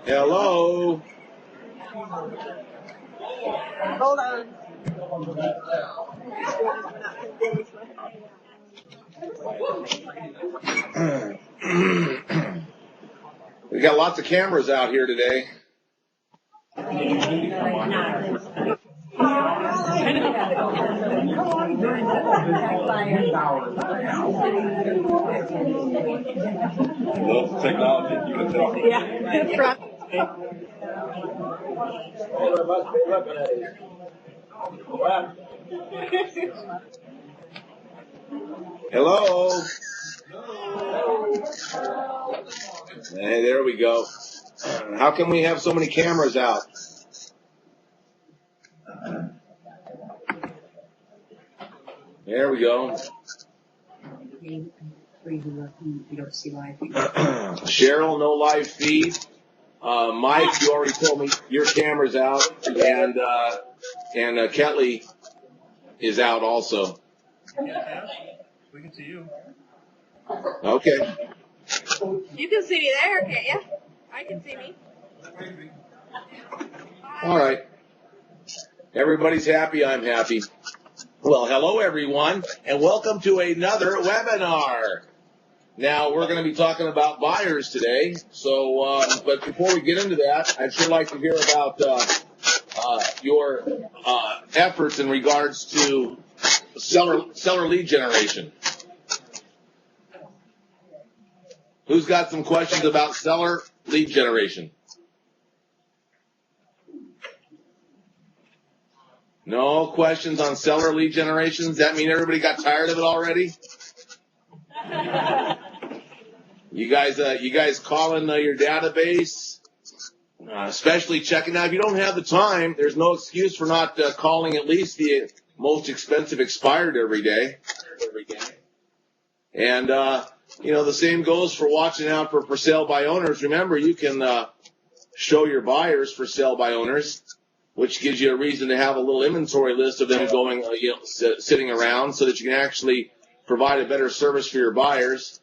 Hello. Hold on. We got lots of cameras out here today. Love technology. You can tell. Yeah. Hello. Hey, there we go. How can we have so many cameras out? There we go. Cheryl, no live feed. Mike, you already told me your camera's out, and Ketley is out also. We can see you. Okay. You can see me there, can't you? I can see me. All right. Everybody's happy. I'm happy. Well, hello, everyone, and welcome to another webinar. Now, we're going to be talking about buyers today. So, but before we get into that, I'd sure like to hear about your efforts in regards to seller lead generation. Who's got some questions about seller lead generation? No questions on seller lead generation? Does that mean everybody got tired of it already? You guys calling your database, especially checking out. If you don't have the time, there's no excuse for not calling at least the most expensive expired every day. And the same goes for watching out for sale by owners. Remember, you can show your buyers for sale by owners, which gives you a reason to have a little inventory list of them going, sitting around, so that you can actually provide a better service for your buyers.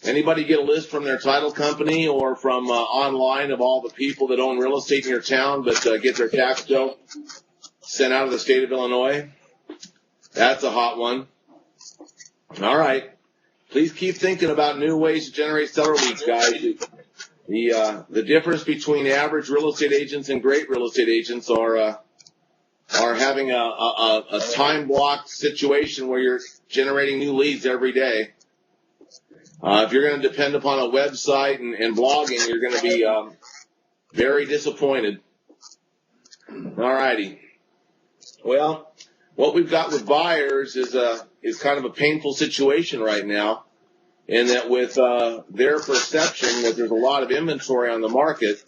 Anybody get a list from their title company or from online of all the people that own real estate in your town but get their tax bill sent out of the state of Illinois? That's a hot one. All right. Please keep thinking about new ways to generate seller leads, guys. The difference between average real estate agents and great real estate agents are having a time blocked situation where you're generating new leads every day. If you're going to depend upon a website and blogging, you're going to be very disappointed. All righty. Well, what we've got with buyers is kind of a painful situation right now, in that with their perception that there's a lot of inventory on the market,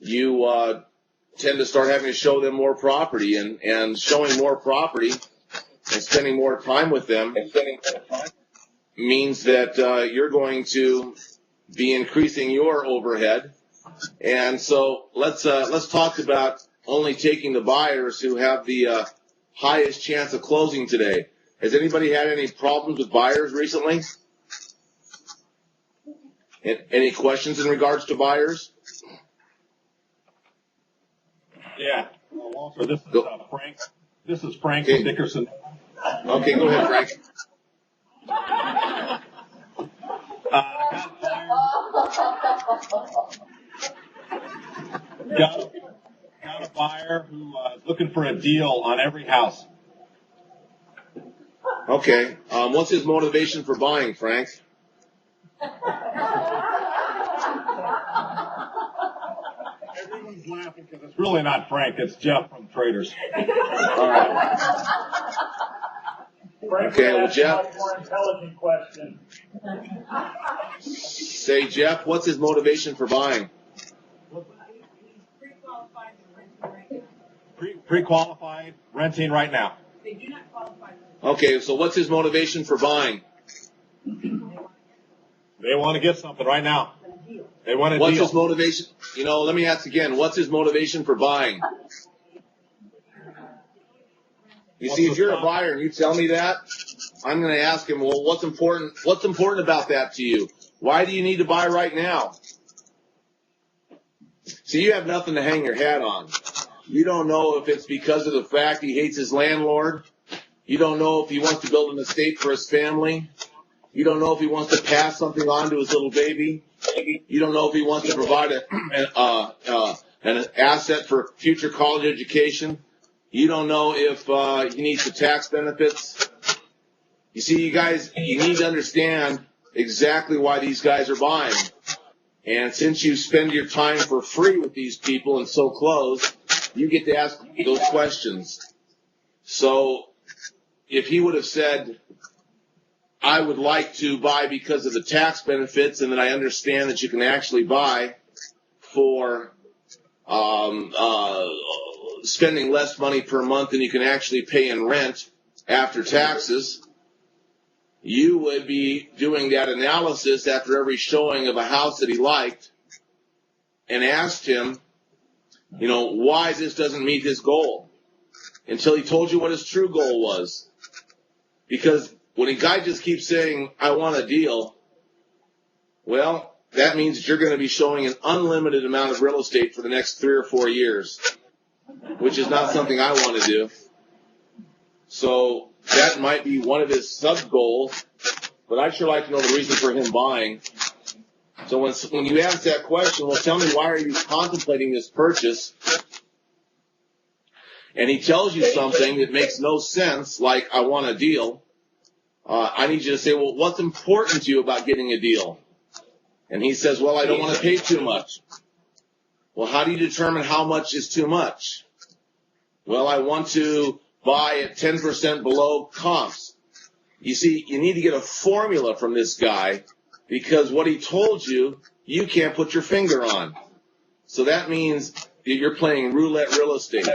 you tend to start having to show them more property, and showing more property and spending more time with them means that you're going to be increasing your overhead. And so let's talk about only taking the buyers who have the highest chance of closing today. Has anybody had any problems with buyers recently? Any questions in regards to buyers? Yeah. Walter, this is Frank. This is Frank Dickerson. Okay, go ahead, Frank. Got a buyer who is looking for a deal on every house. Okay. What's his motivation for buying, Frank? Everyone's laughing because it's really not Frank. It's Jeff from Traders. All right. Okay, well, Jeff. More intelligent question. Say, Jeff, what's his motivation for buying? Pre-qualified, renting right now. They do not qualify. Okay, so what's his motivation for buying? They want to get something right now. They want a What's deal. his motivation? Let me ask again. What's his motivation for buying? You see, if you're a buyer and you tell me that, I'm going to ask him, well, what's important about that to you? Why do you need to buy right now? So you have nothing to hang your hat on. You don't know if it's because of the fact he hates his landlord. You don't know if he wants to build an estate for his family. You don't know if he wants to pass something on to his little baby. You don't know if he wants to provide an asset for future college education. You don't know if he needs the tax benefits. You see, you guys, you need to understand exactly why these guys are buying. And since you spend your time for free with these people and so close, you get to ask those questions. So if he would have said, I would like to buy because of the tax benefits, and that I understand that you can actually buy for spending less money per month than you can actually pay in rent after taxes, you would be doing that analysis after every showing of a house that he liked and asked him, why this doesn't meet his goal, until he told you what his true goal was. Because when a guy just keeps saying, I want a deal, well, that means that you're going to be showing an unlimited amount of real estate for the next 3 or 4 years, which is not something I want to do. So that might be one of his sub-goals, but I'd sure like to know the reason for him buying. So when you ask that question, well, tell me, why are you contemplating this purchase? And he tells you something that makes no sense, like, I want a deal. I need you to say, well, what's important to you about getting a deal? And he says, well, I don't want to pay too much. Well, how do you determine how much is too much? Well, I want to buy at 10% below comps. You see, you need to get a formula from this guy, because what he told you, you can't put your finger on. So that means you're playing roulette real estate.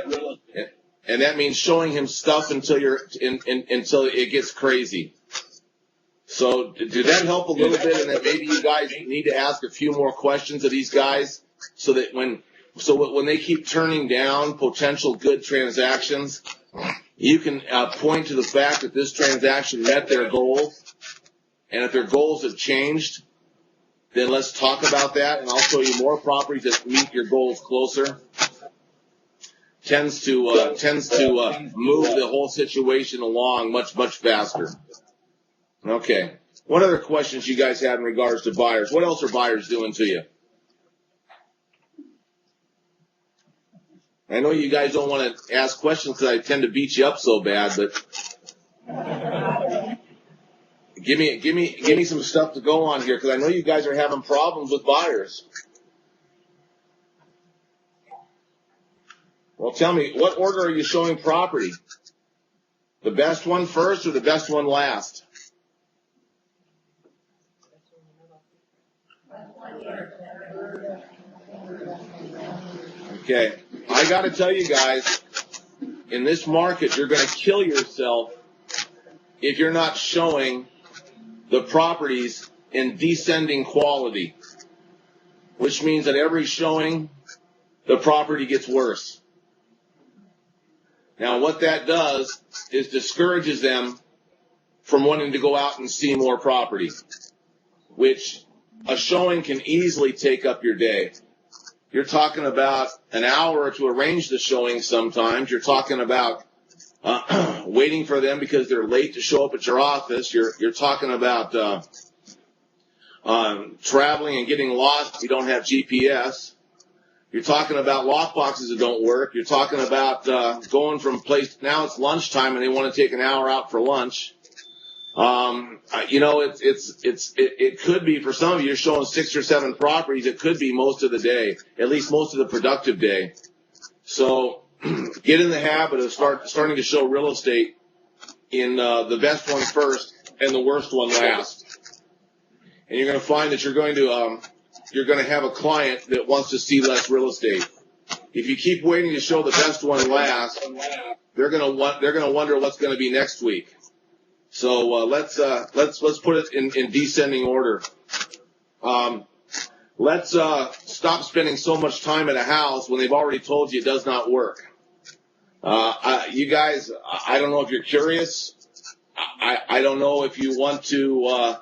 And that means showing him stuff until until it gets crazy. So did that help a little bit? And that maybe you guys need to ask a few more questions of these guys, so that when they keep turning down potential good transactions, you can point to the fact that this transaction met their goals. And if their goals have changed, then let's talk about that, and I'll show you more properties that meet your goals closer. Tends to move the whole situation along much faster. Okay. What other questions you guys have in regards to buyers? What else are buyers doing to you? I know you guys don't want to ask questions because I tend to beat you up so bad, but give me some stuff to go on here, because I know you guys are having problems with buyers. Well, tell me, what order are you showing property? The best one first or the best one last? Okay, I got to tell you guys, in this market, you're going to kill yourself if you're not showing the properties in descending quality, which means that every showing, the property gets worse. Now, what that does is discourages them from wanting to go out and see more property, which a showing can easily take up your day. You're talking about an hour to arrange the showing sometimes. You're talking about waiting for them because they're late to show up at your office. You're talking about traveling and getting lost if you don't have GPS. You're talking about lockboxes that don't work. You're talking about going from place. Now it's lunchtime and they want to take an hour out for lunch. It could be, for some of you, you're showing 6 or 7 properties. It could be most of the day, at least most of the productive day. So get in the habit of starting to show real estate in the best one first and the worst one last. And you're going to find that you're going to have a client that wants to see less real estate. If you keep waiting to show the best one last, they're going to wonder what's going to be next week. So let's put it in descending order. Let's stop spending so much time at a house when they've already told you it does not work. You guys, I don't know if you're curious. I don't know if you want to